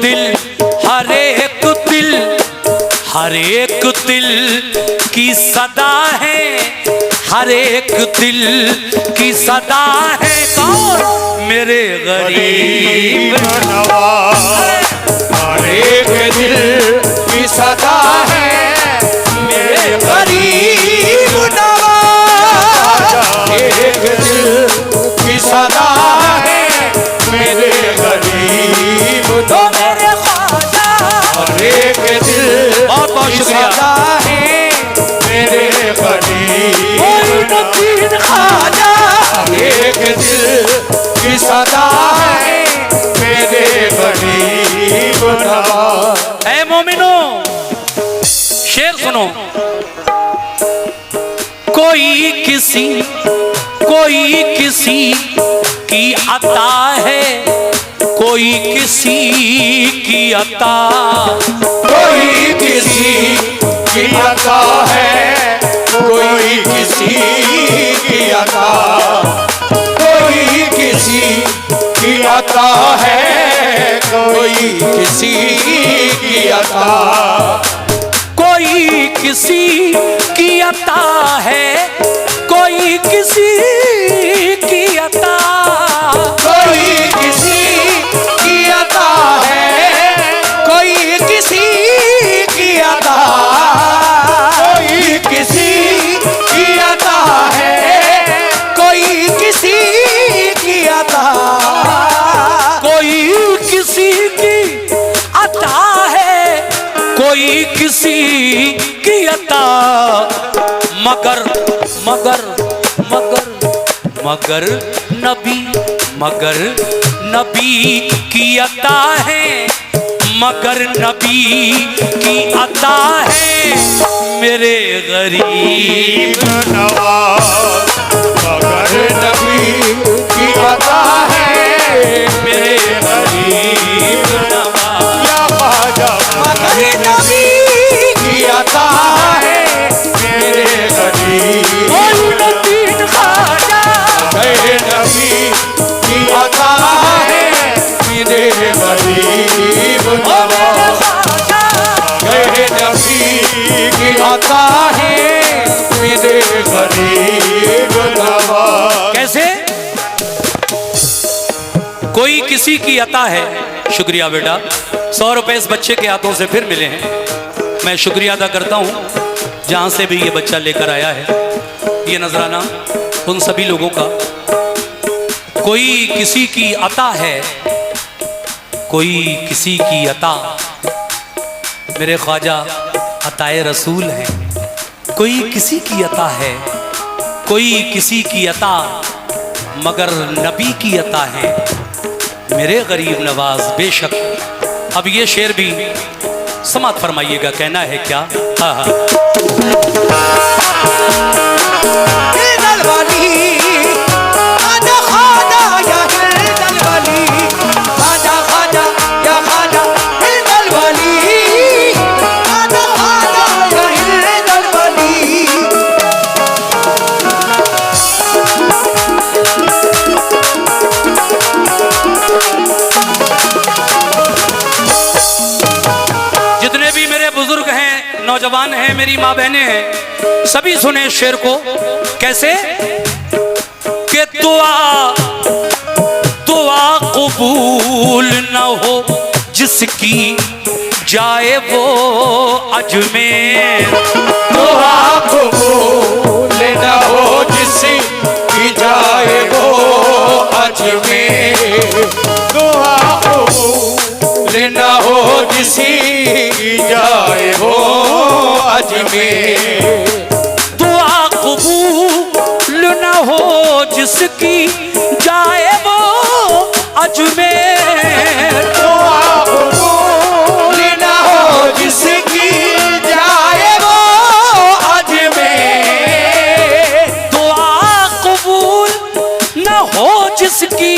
दिल, हर एक दिल, हर एक दिल की सदा है, हर एक दिल की सदा है। कौन? मेरे गरीब नवाज। हर एक दिल की सदा है मेरे गरीब नवाज। एक दिल की सदा है मेरे गरीब तो मेरे ख्वाजा। हर एक दिल बहुत बहुत शुक्रिया है मेरे गरीब मोइनुद्दीन ख्वाजा। एक दिल की सदा है मेरे गरीब नवाज। ऐ मोमिनो शेर सुनो। कोई किसी की अता है, कोई किसी की अता, कोई किसी की अता है, कोई किसी की अता, कोई किसी की अता है, कोई किसी की अता, कोई किसी की अता है, कोई किसी की अता, कोई किसी की अता है, कोई किसी की अता, कोई किसी की अता है, कोई किसी की अता, कोई किसी की अता है, कोई किसी की अता, मगर मगर मगर मगर नबी की अता है, मगर नबी की अता है मेरे गरीब नवाज। मगर नबी की अता है मेरे गरीब नवाज। या ख्वाजा। मगर नबी की अता है मेरे गरीब मोइनुद्दीन ख्वाजा। मगर नबी की अता है मेरे गरीब नवाज। मगर नबी की अता है मेरे गरीब नवाज। कैसे? कोई किसी की अता है। शुक्रिया बेटा, 100 रुपए इस बच्चे के हाथों से फिर मिले हैं। मैं शुक्रिया अदा करता हूँ जहाँ से भी ये बच्चा लेकर आया है ये नजराना, उन सभी लोगों का। कोई किसी की अता है, कोई किसी की अता, मेरे ख्वाजा अताए रसूल हैं। कोई किसी की अता है, कोई किसी की अता, मगर नबी की अता है मेरे गरीब नवाज। बेशक अब ये शेर भी समात फरमाइएगा, कहना है क्या? हाँ हाँ। नौजवान हैं, मेरी माँ बहनें हैं, सभी सुने शेर को। कैसे? कि दुआ कबूल न हो जिसकी जाए वो अजमेर। दुआ कबूल न हो जिसकी जाए वो अजमेर। दुआ कबूल न हो जिसकी जाए वो अजमेर। दुआ कबूल न हो जिसकी जाए वो अजमेर। दुआ कबूल न हो जिसकी जाए वो अजमेर। दुआ कबूल न हो जिसकी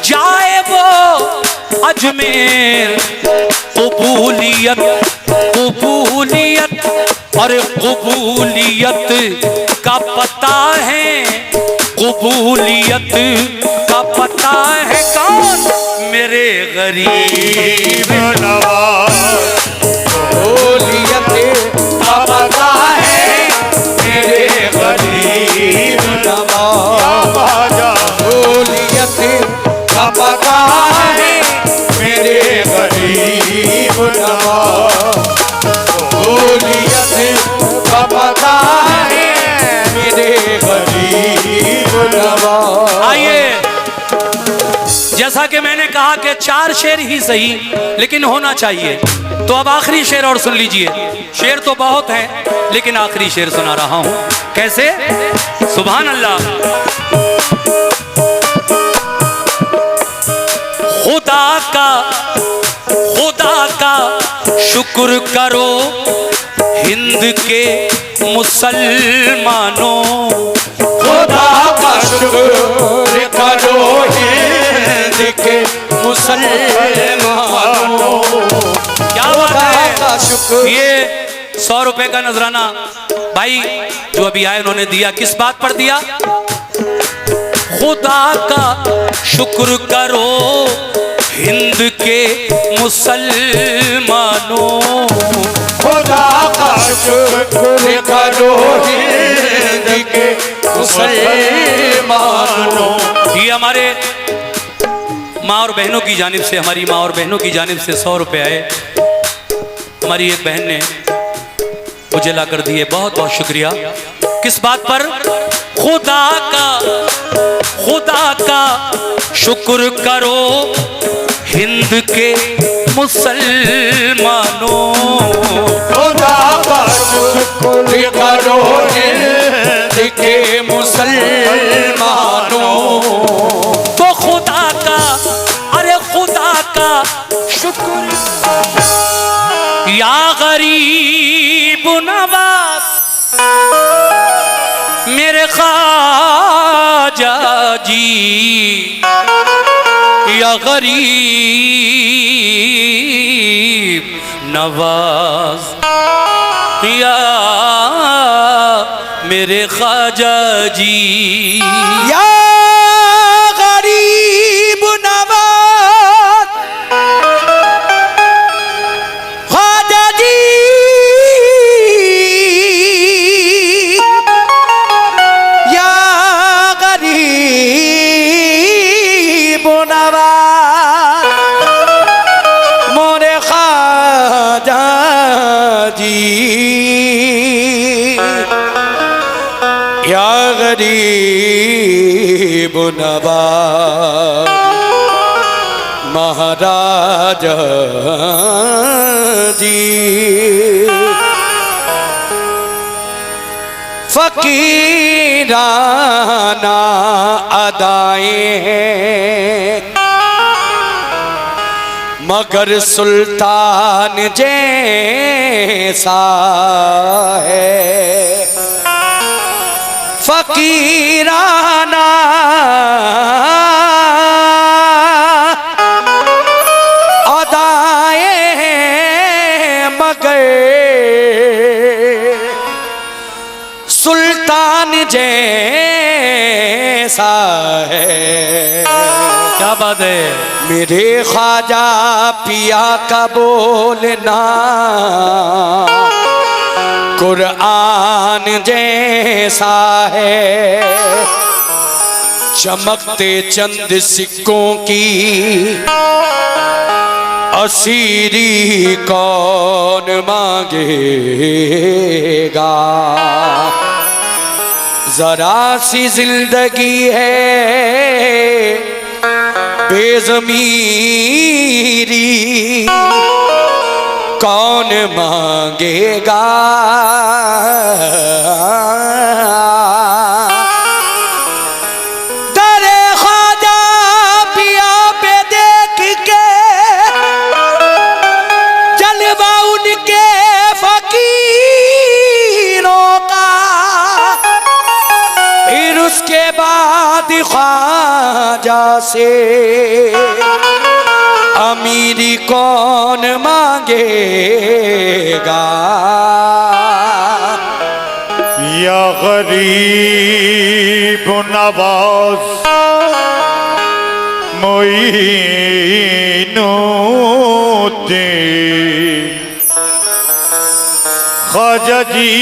जाए वो अजमेर। कबूलियत कबूलियत और कबूलियत का पता है, कबूलियत का पता है कौन? मेरे गरीब नवाज कबूलियत का पता है मेरे गरीब नवाज कबूलियत का पता है मेरे गरीब नवाज कबूलियत का पता है मेरे गरीब नवाज। आइए, जैसा कि मैंने कहा कि 4 शेर ही सही लेकिन होना चाहिए, तो अब आखिरी शेर और सुन लीजिए। शेर तो बहुत हैं लेकिन आखिरी शेर सुना रहा हूं। कैसे? सुभान अल्लाह। खुदा का शुक्र करो हिंद के मुसलमानों, खुदा का शुक्र करो हिंद के मुसलमानों। क्या बात है। ये 100 रुपए का नजराना भाई जो अभी आए उन्होंने दिया, किस बात पर दिया? खुदा का शुक्र करो हिंद के मुसलमानों, खुदा का शुक्र करो हिंद के मुसलमानों। ये हमारे माँ और बहनों की जानिब से, हमारी माँ और बहनों की जानिब से 100 रुपए आए। हमारी एक बहन ने मुझे ला कर दिए, बहुत बहुत शुक्रिया। किस बात पर? खुदा का शुक्र करो हिंद के मुसलमानों, खुदा का शुक्र करो हिंद के मुसलमानों। तो खुदा का, अरे खुदा का शुक्र या गरीब नवाज मेरे ख्वाजा जी, या गरीब नवाज या मेरे ख्वाजा जी, या गरीब नवाज ख्वाजा जी, या गरीब नवाज मोरे ख्वाजा जी, या गरीब नवाज महाराजा जी। फकीराना अदाएं हैं मगर सुल्तान जैसा है, फकीराना अदाएं हैं मगर सुल्तान जैसा है। क्या बात है। मेरे ख्वाजा पिया का बोलना कुरान जैसा है, चमकते चंद सिक्कों की असीरी कौन मांगेगा। जरा सी जिंदगी है बेज़मीरी कौन मांगेगा। दरे ख्वाजा पिया पे देख के जलवा उनके फकीरों का, फिर उसके बाद ख्वाजा से अमीरी कौन मांगेगा। या गरीब नवाज मोई ख्वाजा जी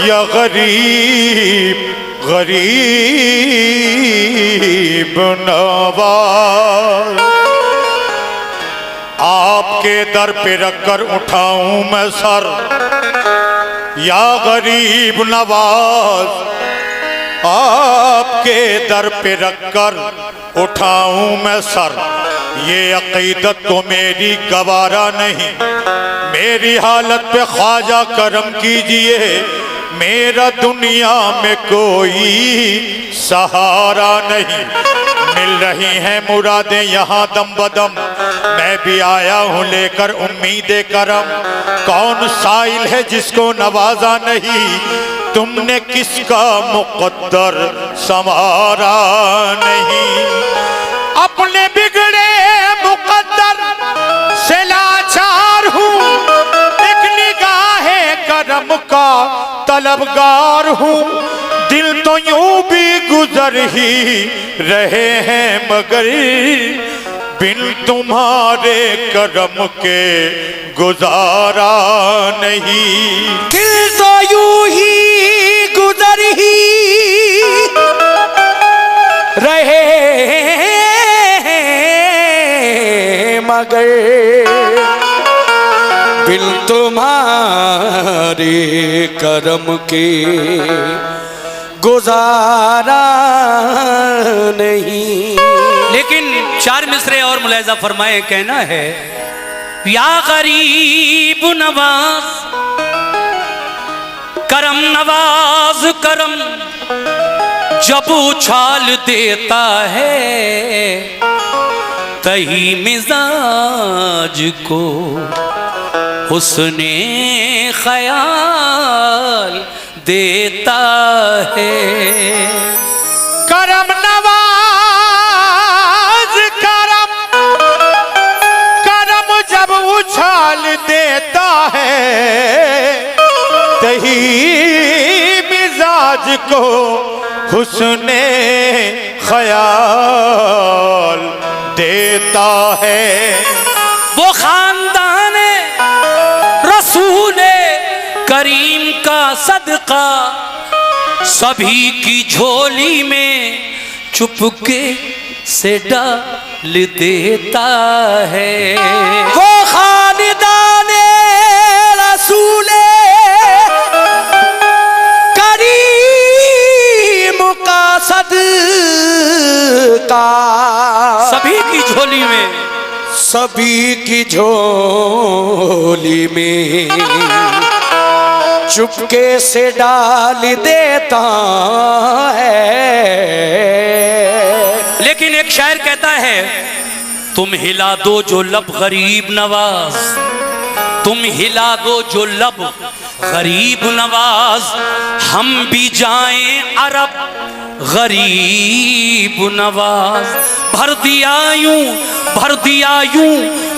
या गरीब गरीब नवाज, आपके दर पे रखकर उठाऊं मैं सर, या गरीब नवाज आपके दर पे रखकर उठाऊं मैं सर। ये अकीदत तो मेरी गवारा नहीं, मेरी हालत पे ख्वाजा करम कीजिए, मेरा दुनिया में कोई सहारा नहीं। मिल रही हैं मुरादें यहाँ दम बदम, मैं भी आया हूँ लेकर उम्मीदें करम। कौन साइल है जिसको नवाजा नहीं, तुमने किसका मुकद्दर संवारा नहीं। अपने बिगड़े मुकद्दर से लाचार हूँ, एक निगाहे करम का तलबगार हूँ। दिल तो यूं भी गुजर ही रहे हैं मगर बिन तुम्हारे करम के गुजारा नहीं। दिल तो यूं ही गुजर ही रहे मगर बिन तुम्हारे करम के गुजारा नहीं। लेकिन चार मिसरे और मुलाहिजा फरमाए, कहना है या गरीब नवाज करम नवाज करम, जब उछाल देता है तही मिजाज को हुस्ने ख्याल देता है। करम नवाज करम, करम जब उछाल देता है तही मिजाज को हुस्ने ख्याल देता है। वो खानदान रसूल करीम का सदका सभी की झोली में चुपके से डाल देता है। वो खानदान रसूल करीम का सदका सभी की झोली में, सभी की झोली में चुपके से डाल देता है। लेकिन एक शायर कहता है तुम हिला दो जो लब गरीब नवाज, तुम हिला दो जो लब गरीब नवाज, हम भी जाएं अरब गरीब नवाज। भर दिया यूं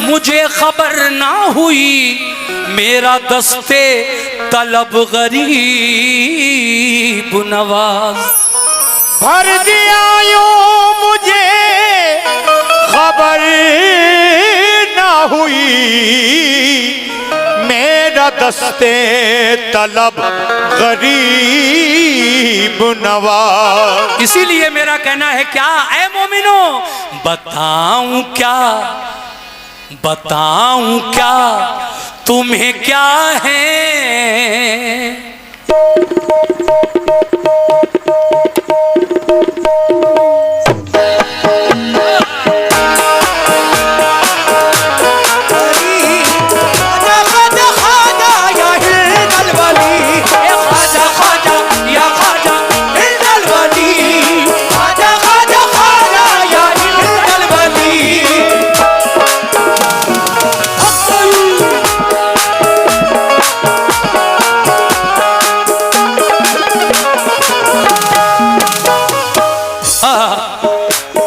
मुझे खबर ना हुई, मेरा दस्ते तलब गरीब नवाज। भर दिया यूं मुझे खबर ना हुई, मेरा दस्ते तलब गरीब नवाज। इसीलिए मेरा कहना है क्या ऐ मोमिनो, बताऊं क्या तुम्हें क्या है।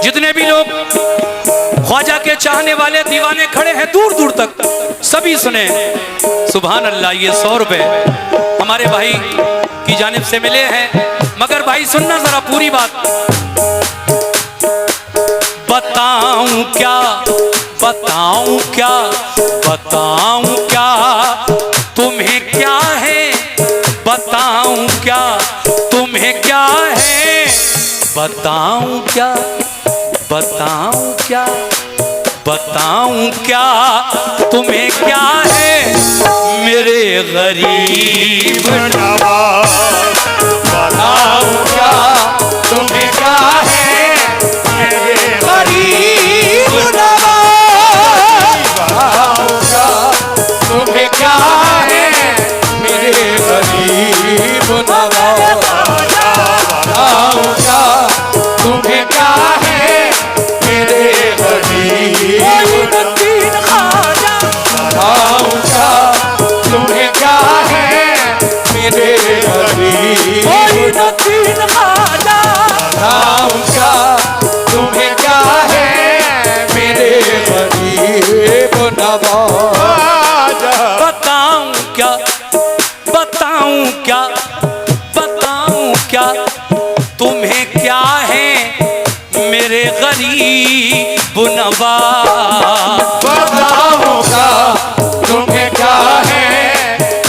जितने भी लोग ख्वाजा के चाहने वाले दीवाने खड़े हैं दूर दूर तक, सभी सुने सुभान अल्लाह। ये 100 रुपए हमारे भाई की जानिब से मिले हैं, मगर भाई सुनना जरा पूरी बात। बताऊं क्या बताऊं क्या, बताऊं क्या तुम्हें क्या है, बताऊं क्या तुम्हें क्या है, बताऊं क्या, बताऊं क्या, बताऊं क्या तुम्हें क्या है मेरे गरीब नवाज। बताऊं क्या तुम्हें क्या है मेरे गरीब नवाज। बताऊं क्या तुम्हें क्या है मेरे गरीब नवाज। बताऊं क्या तुम्हें क्या है मेरे गरीब मोइनुद्दीन ख्वाजा। बताऊं क्या तुम्हें क्या है मेरे गरीब। मोइनुद्दीन ख्वाजा। बताऊं क्या तुम्हें क्या है मेरे गरीब नवाज। बताऊं क्या, बताऊं क्या, बताऊं क्या तुम्हें क्या है मेरे गरीब नवाज। बताऊं क्या तुम्हें क्या है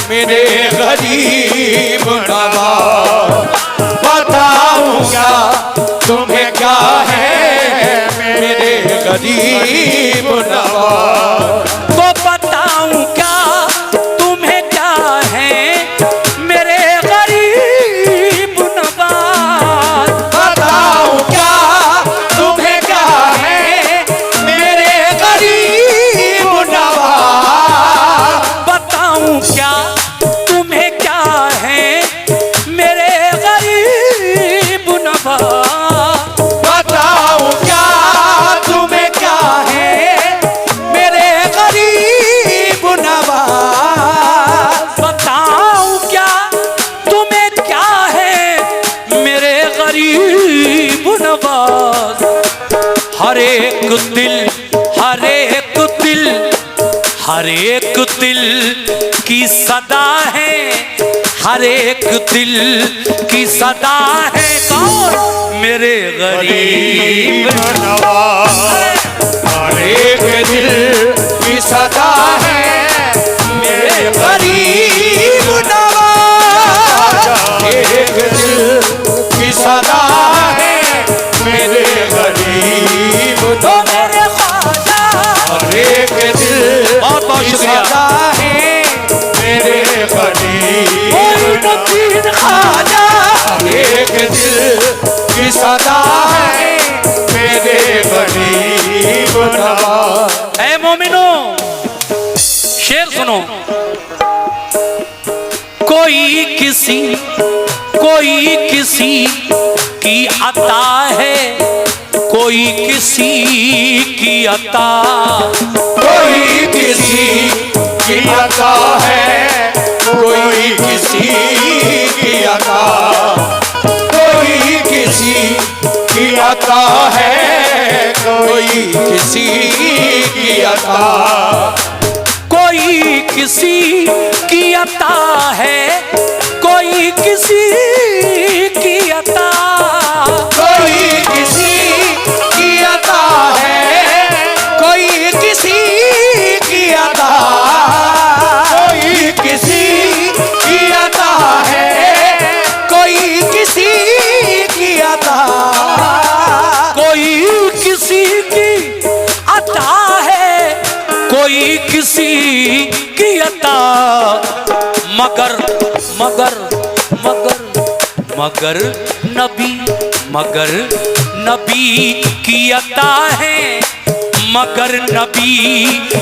मेरे गरीब नवाज। बताऊं क्या तुम्हें क्या है मेरे गरीब नवाज। तो बताऊं क्या तुम्हें क्या है मेरे गरीब नवाज। बताऊं क्या तुम्हें क्या है मेरे गरीब नवाज। बताऊं क्या तुम्हें क्या है मेरे गरीब नवाज। बताऊं क्या तुम्हें क्या है मेरे गरीब नवाज। बताऊं क्या तुम्हें क्या है मेरे गरीब नवाज। हर एक दिल, हर एक दिल, हर एक दिल की सदा है, हर एक दिल की सदा है कौन मेरे गरीब नवाज। हर एक दिल की सदा है मेरे गरीब नवाज। एक दिल की सदा है मेरे गरीब तो नवाज। मेरे ख्वाजा। हर एक दिल बहुत बहुत की शुक्रिया। सदा है मेरे गरीब मोइनुद्दीन ख्वाजा। नवाज। एक दिल की सदा है मेरे गरीब नवाज। ऐ मोमिनो शेर सुनो। कोई किसी, कोई किसी की अता है, कोई किसी की अता। कोई किसी की अता है, कोई किसी की अता। कोई किसी की अता है, कोई किसी की अता। कोई किसी की अता है, कोई किसी की अता। कोई किसी की अता है, कोई किसी की अता। कोई किसी की अता है, कोई किसी की अता। कोई किसी की अता है, कोई किसी की अता। मगर मगर मगर मगर नबी, मगर नबी की अता है, मगर नबी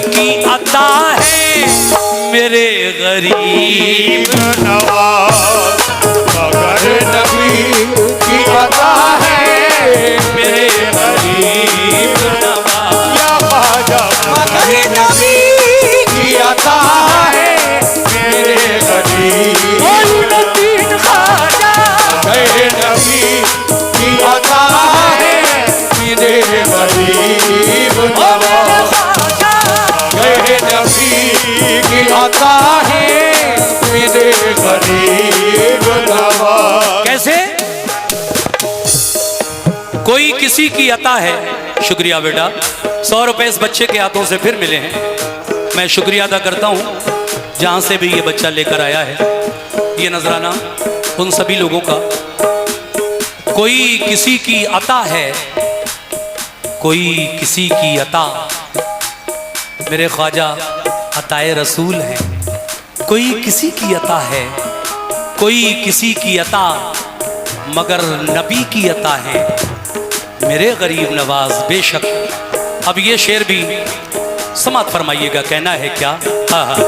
की अता है मेरे गरीब नवाज। मगर नबी की अता है मेरे गरीब नवाज। या ख्वाजा। मगर नबी की अता है मेरे गरीब। मोइनुद्दीन ख्वाजा। मेरे नबी की अता है मेरे गरीब ओ मेरे नवाज। ख्वाजा। मेरे नबी की अता है मेरे गरीब कोई किसी की अता है। शुक्रिया बेटा, 100 रुपए इस बच्चे के हाथों से फिर मिले हैं। मैं शुक्रिया अदा करता हूँ जहाँ से भी ये बच्चा लेकर आया है। ये नजराना उन सभी लोगों का, कोई किसी की अता है, कोई किसी की अता, मेरे ख्वाजा अताए रसूल हैं। कोई किसी की अता है, कोई किसी की अता, मगर नबी की अता है मेरे गरीब नवाज बेशक। अब ये शेर भी समात फरमाइएगा, कहना है क्या? हाँ हाँ।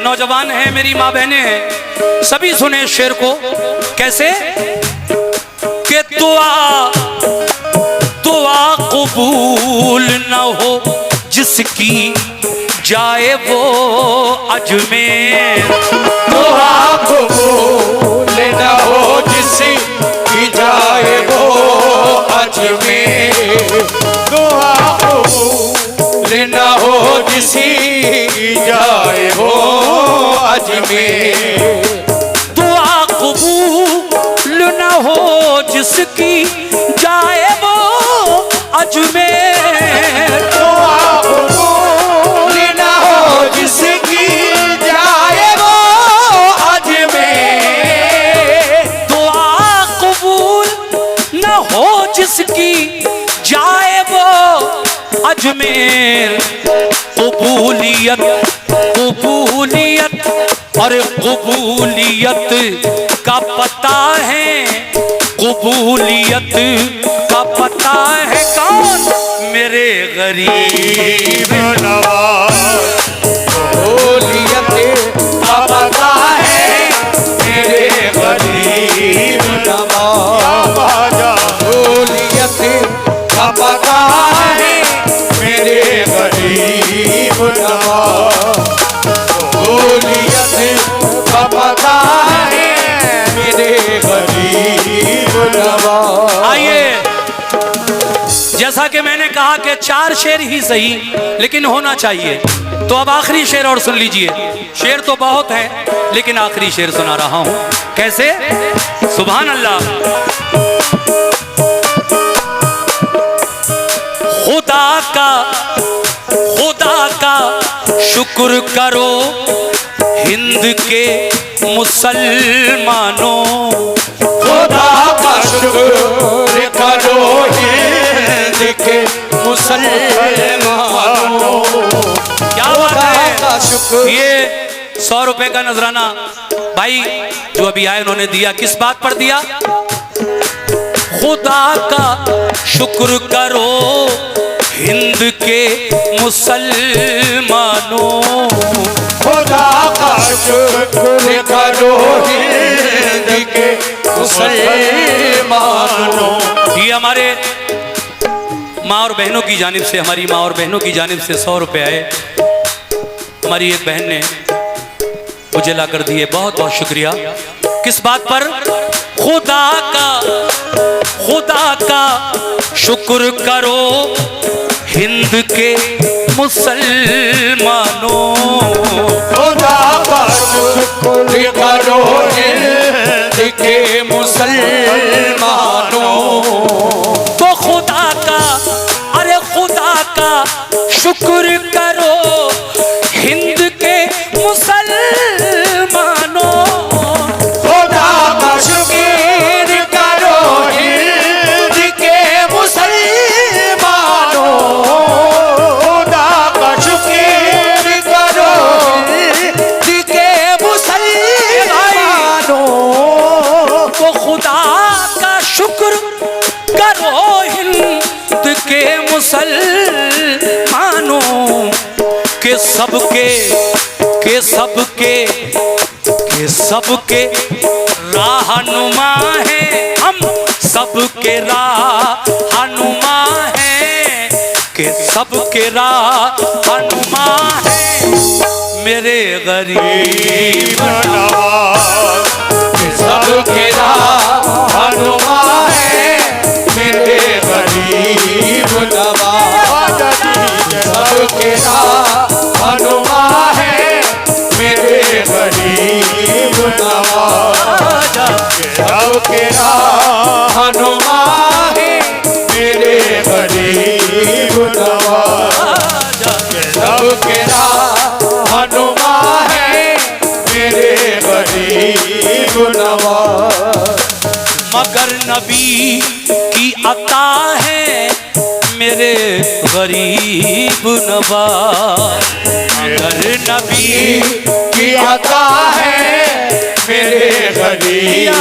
नौजवान हैं, मेरी माँ बहनें हैं, सभी सुने शेर को। कैसे कि दुआ कबूल न हो जिसकी जाए वो अजमेर। दुआ कबूल न हो जिसकी जाए वो अजमेर। दुआ कबूल न हो जिसकी जाए वो अजमेर। दुआ कबूल न हो जिसकी जाए वो अजमेर। दुआ कबूल न हो जिसकी जाए वो अजमेर। दुआ कबूल न हो जिसकी जाए वो अजमेर। कबूलियत कबूलियत और कबूलियत का पता है, कबूलियत का पता है कौन? मेरे गरीब नवाज। कबूलियत का पता है मेरे गरीब नवाज। कबूलियत का पता है मेरे गरीब नवाज। कबूलियत का पता है मेरे गरीब नवाज। आइए, जैसा कि मैंने कहा कि 4 शेर ही सही लेकिन होना चाहिए, तो अब आखिरी शेर और सुन लीजिए। शेर तो बहुत है लेकिन आखिरी शेर सुना रहा हूं। कैसे? सुभान अल्लाह। खुदा का शुक्र करो हिंद के मुसलमानों। खुदा का शुक्र करो हिंद के मुसलमानों। क्या बात है? ये 100 रुपए का नजराना भाई जो अभी आए उन्होंने दिया, किस बात पर दिया? खुदा का शुक्र करो हिंद के मुसलमानों। खुदा का शुक्र करो हिंद के मुसलमानों। ये हमारे माँ और बहनों की जानिब से, हमारी माँ और बहनों की जानिब से 100 रुपए आए। हमारी एक बहन ने मुझे ला कर दिए, बहुत बहुत शुक्रिया। किस बात पर? खुदा का शुक्र करो हिंद के मुसलमानों। खुदा का शुक्र करो हिंद के मुसलमानों। तो खुदा का, अरे खुदा का शुक्र करो हिंद के मुसलमानों। खुदा का शुक्र करो हिंद के मुसलमानों। खुदा का शुक्र करो हिंद के मुसलमानों। तो खुदा का शुक्र करो हिंद के मुसलमानों के सबके राहनुमा है हम, सबके राहनुमा है के सबके रहनुमा है मेरे गरीब नवाज सबके रहनुमा है मेरे गरीब नवाज सबके रहनुमा है मेरे गरीब नवाज सबके रहनुमा है मेरे गरीब नवाज सबके रहनुमा है मेरे गरीब नवाज मगर नबी की अता है मेरे गरीब नवाज मगर नबी की अता है मेरे गरीब